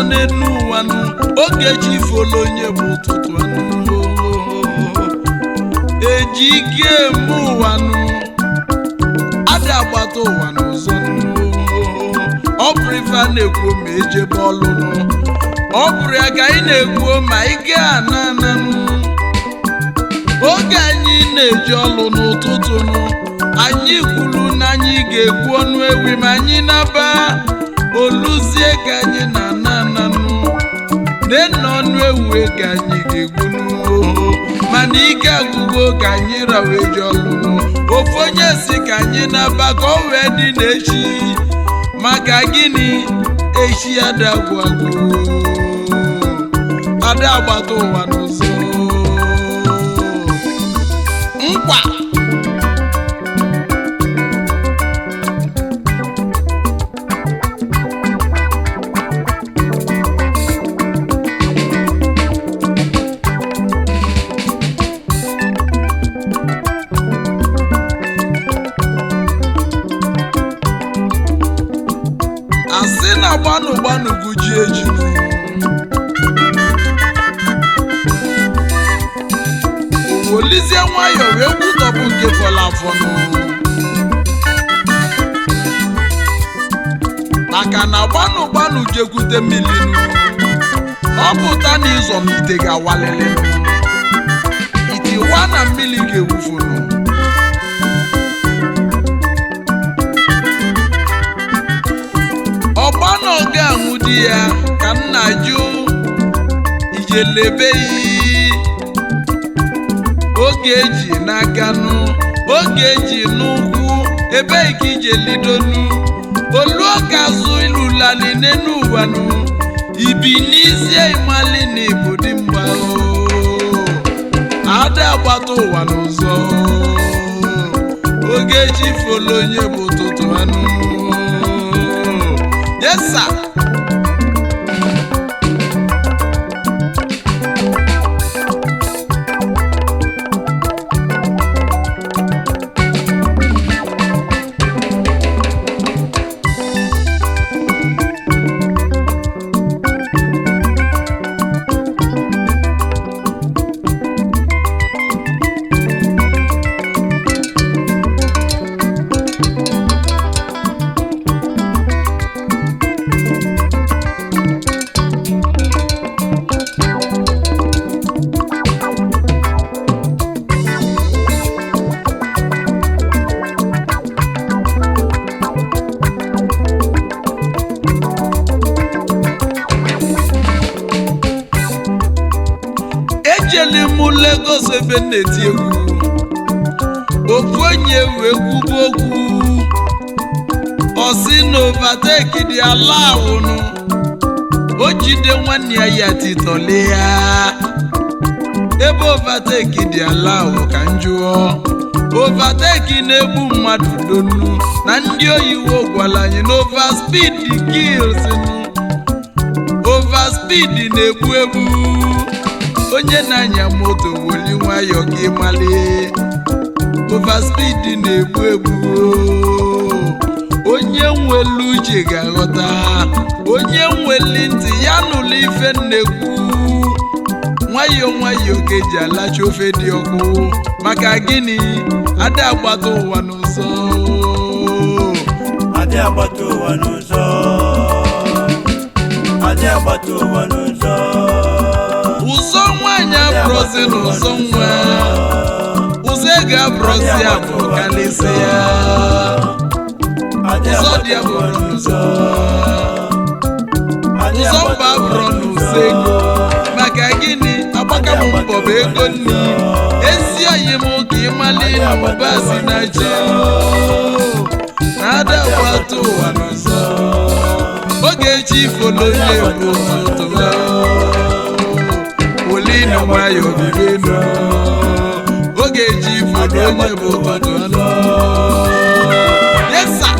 n'enu ụwa nụ oge chi folo onye bụ ụtụtụ anụ eji ike eme ụwa nụ adị agbata ụwa n'ụzọ nụ ọ bụrụ ife a na-ekwu ma ejebe ọlụ nụ ọ bụrụ ya ka anyị na-ekwu ma ike ana ananụ oge anyị na-eji ọlụ n'ụtụtụ nụ anyị kwuru na anyị ga-ekwu ọnụ ewi ma anyị naba oluzie ka anyị na-ana ananụ na ọnụ ewu ka anyị ga-egwu mana ike agwụgo ka anyị rawa eji ọlụ ofu onye si ka anyị naba ka o wee dị n'echi maka gịnị echi adagwu agwụ ada agbata ụwa n'ụzọ nkwa asị na gbanụ guji eji owolizie nwayọ wee kwutọpụ nke fọrọ afọ maka na gbanụ jekwute mmiri ọ pụta na ịzọ m ite ga-awalele ite wa na mmiri ga-ewufuru ọgbana oge ahụ di ya ka nna jụ ijelebe oge eji n'akanụ oge eji n'ụkwụ ebe ka ije lidonu oluoka azụ ilulali n'enu ụwanụ ibi n'izie ịmali na ibu dị mgba ada agbata ụwa n'ụzọ oge eji folo onye bụ ụtụtụ anụ yes sir. ejeli mụ Lagos ebe na-eti egwu ofu onye wee kwubu okwu osi na overtake dị ala ahụnụ o jide nwanne ya titọle ya ebe overtake dị ala ahụ ka njụọ overtake na-egbu mmadụ donu na ndị oyiwo gwara anyị na overspeed kills overspeed na-egbu egbu onye na-anya moto woli nwayọ ka ịmali overspeed na-egbu egbu onye nwelu uche ga-aghọta onye nweli ntị ya nụlụ ife nnekwu nwayọ ka eji alacha ofe dị ọkụ maka gịnị ada agbata ụwa n'ụzọ ada agbata ụwa n'ụzọ ada agbata ụwa n'ụzọ ụzọ nwanyị abụrụzi n'ụzọ nwa ụzọ ego abụrụzi abụ kalịsị ya ụzọ dị abụrụ n'ụzọ ụzọ mba abụrụ n'ụzọ ego maka gịnị agbaka m mbọ bụ ego nni ezi oyi m ka ịmali n'ụba si na ji na-ada agbata ụwa n'ụzọ oge echi ifolo onye bụ ụtụtụ olinu nwayọ bibenu oge echi ifolo onye bụ ụtụtụ anụ yes sir.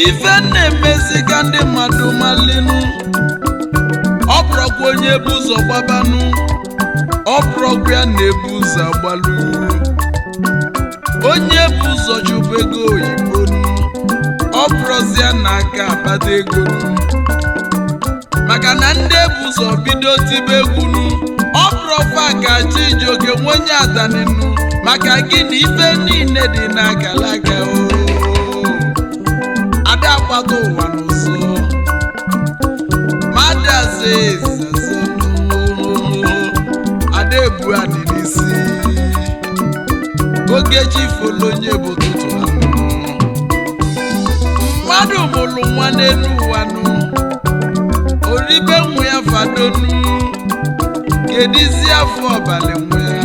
ife na-emezi ka ndị mmadụ malinu ọ bụrụkwa onye bụ ụzọ gbabanụ ọ bụrụkwa ya na-ebu ụzọ agbalụ onye bụ ụzọ chụpụ ego oyibo ọ bụrụzi ya na aka akpata ego maka na ndị ebu ụzọ bido tibe egwu ọ bụrụkwa ka Chijioke nwenye adaninu maka gịnị ife niile dị n'akalaka Adagbata ụwa n'ụzọ Adebu adị n'isi Ogechi folo onye bụ ụtụtụ mmadụ mụrụ nwa n'elu ụwa oribe nwa ya fadonu kedizi afọ ọbalị nwa ya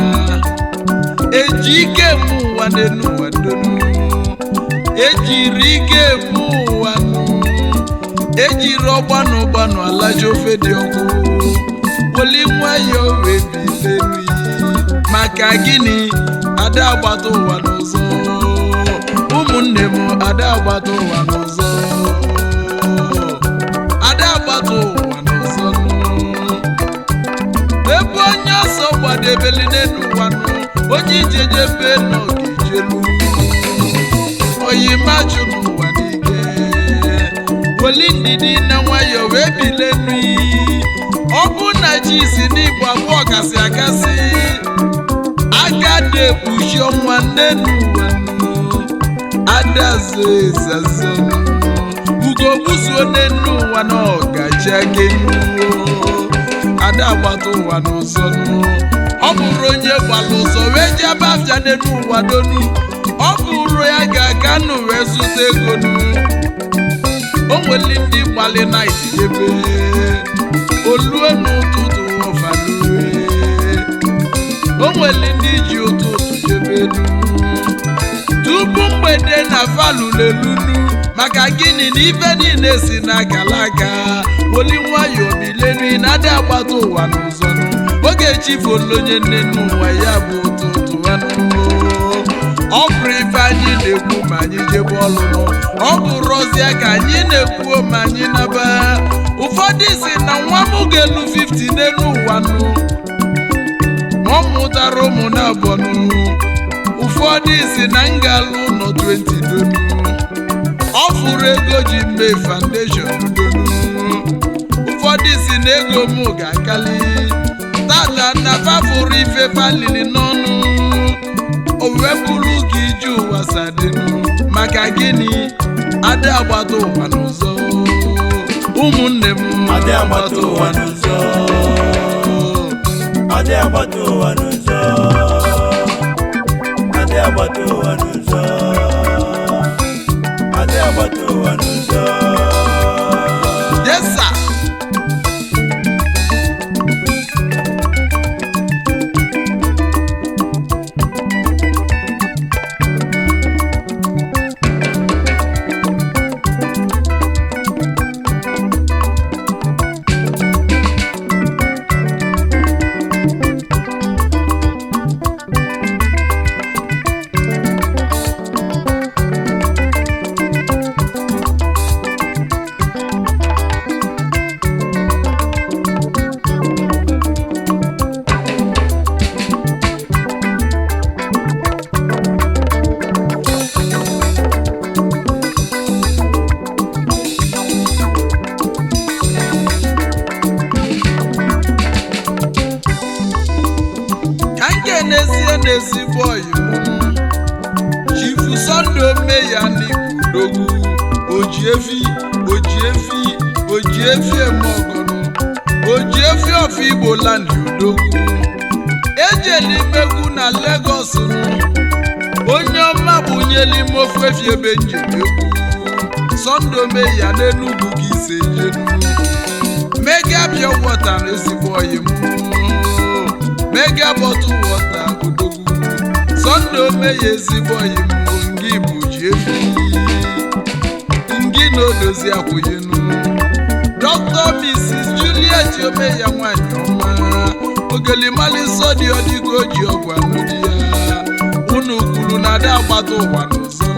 eji ike eme ụwa n'elu ụwa donu ejiri ike eme ụwa ejiri ọgbanụ alaja ofe dị ọkụ woli nwayọ wee bilenu maka gịnị Adagbata ụwa n'ụzọ ụmụnne m Adagbata ụwa n'ụzọ Adagbata ụwa n'ụzọ ebe onye ọsọ gbadebeli n'elu ụwa onye ijejebe n'ogijelu oyimaju n'ụwa n'ike woli ndidi na nwayọ wee bilenu ọ bụ na ji si n'Igbo abụọ kasị akasị agadi ekpuchi ọnwa n'elu ụwa adazo ezazo ugo gbuzuo n'elu ụwa na ọgaji agenu Adagbata ụwa n'ụzọ ọ bụrụ onye gbara ụzọ wee ji abafia n'elu ụwa donu ọ bụrụ ya ga-aga nụ wee zụta ego o nwere ndị gbali na itijebe olue n'ụtụtụ ọvalue o nwere ndị ji ụtụtụ jebe tupu mgbede na valulelunu maka gịnị na ife niile si n'akalaka woli nwayọ bilenu na Adagbata ụwa n'ụzọ Ogechi folo onye nne n'ụwa ya bụ ụtụtụ ọ bụrụ ife anyị na-ekwu ma anyị jebe ọlụlụ ọ bụrụ ọzịa ka anyị na-ekwuo ma anyị naba ụfọdụ si na nwa m ga-elu 50 n'elu ụwa ọ mụtara ụmụ na abụọ ụfọdụ si na ngalụ ụlọ 20 donu ọ fụrụ ego ji mee foundation donu ụfọdụ si na ego m ga-akali tata na fafụrụ ife falili n'ọnụ o wee bụrụ ka ije ụwa sadinu maka gịnị Adagbata ụwa n'ụzọ ụmụnne m Adagbata ụwa n'ụzọ Adagbata ụwa n'ụzọ Adagbata ụwa n'ụzọ Adagbata ụwa n'ụzọ yes sir n'ezigbo oyibo Chifu Sunday Omeya n'Igbo Ojiefi Emogonu Ojiefi of Igbo land Udogwu ejeli megwu na Lagos onye ọma bunyeli mofu efi ebe njem egwu Sunday Omeya n'Enugu ka ise jenu Mega Pure Water n'ezigbo oyibo Mega Bottle Water Odogwu Sunday Omeya ezigbo oyibo ngị bụ Jiefi ngị na odozi akwụyenu Dr. Mrs. Juliet Omeya nwanyị ọma ogelimali nsọ dị ọdịgo ji ọgwụ anụ di ya unu kwuru na Adagbata ụwa n'ụzọ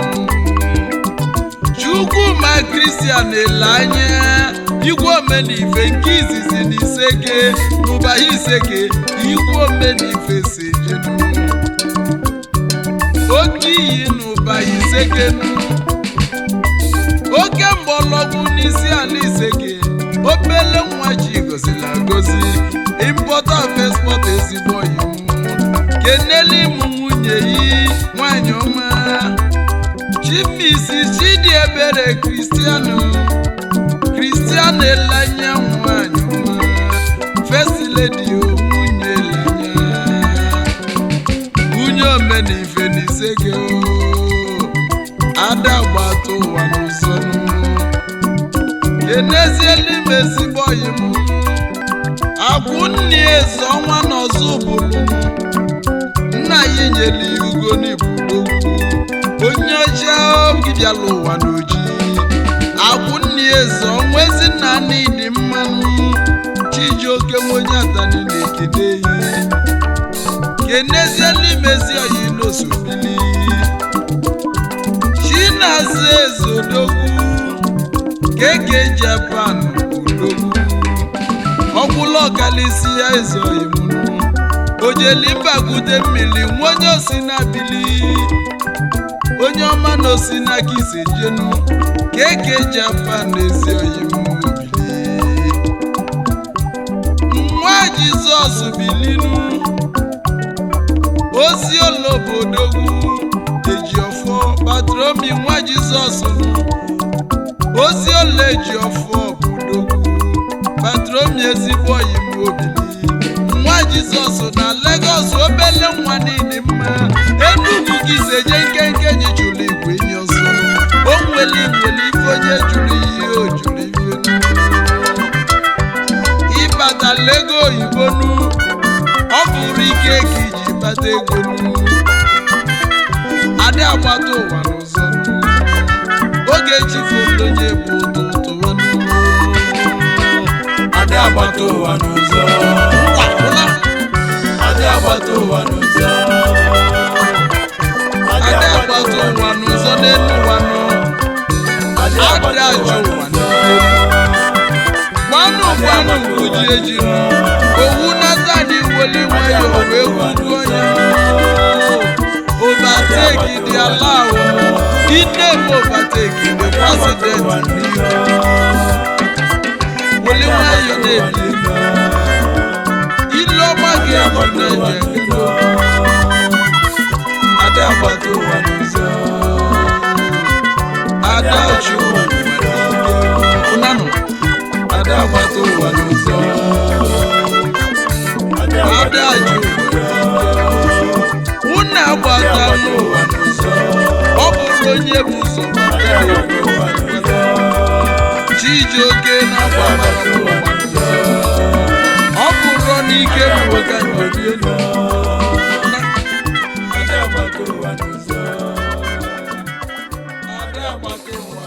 Chukwuma Christian Elanya Igwe Omenife nke izizi n'Iseke n'ụba Iseke Igwe Omenife sejenu oke iyi n'ụba Iseke oke mgbọlọgwụ n'isi ala Iseke obele nwa chi gozila agozi import of export ezigbo oyi keneli mụ nwunye yi nwanyị ọma Chimisi Chidiebere Christian Elanya nwanyị ọma First Lady nwunye Elanya nwunye Omenife n'Iseke Adagbata ụwa n'ụzọ kenezieli mezigbo oyi m Akwụnni eze ọnwa n'ọzọ bụrụ nna ya nyeli ugo n'ibudogwu onye ọcha obi bịala ụwa n'oji Akwụnni eze ọnwa ezinna n'ịdị mmanụ Chijioke onye atani na-ekede ihe kenezieli mezi oyi n'osobili Chinaza eze odogwu Keke Japan odogwu ọkwụlụ ọkalisi ya eze oyimunu ojeli mbagude mmiri nwenye osi na bili onye ọma na osi na kise jenu Keke Japan eze oyimunu bili nwa Jizọs bilinu ozi olobodogwu Ejiofọ Patromi nwa Jizọs ozi ole Ejiofọ bodogwu Patromi ezigbo oyi m obili nwa Jizọs na Lagos obele nwa niile mma Enugu Gize je nkenke ji jụrụ igwe enyi ọzọ o nwere ife onye jụrụ ihe o jụrụ ife ịbata Lego oyibo nu ọ bụrụ ike ka iji bata ego nu Adagbata ụwa n'ụzọ oge chifoto onye bụ ụtụtụ Adagbata ụwa n'ụzọ Adagbata ụwa n'ụzọ Adagbata ụwa n'ụzọ n'elu ụwa nọ Adajụ ụwa gbanụ uji eji owu natani woli nwayọ wee gwuo onye overtake dị ala ahụ ide m overtake the president n'ihu woli nwayọ na-ebi ilu ọma ga-egbu na-eji Adagbata ụwa n'ụzọ Adajụ ụwa Adagbata ụwa n'ụzọ Adajụ unu agbata n'ụwa n'ụzọ ọ bụrụ onye bụ ụzọ Chijioke na-agbata n'ụwa n'ụzọ ọ bụrụ n'ike mgboga n'elu Adagbata ụwa n'ụzọ Adagbata ụwa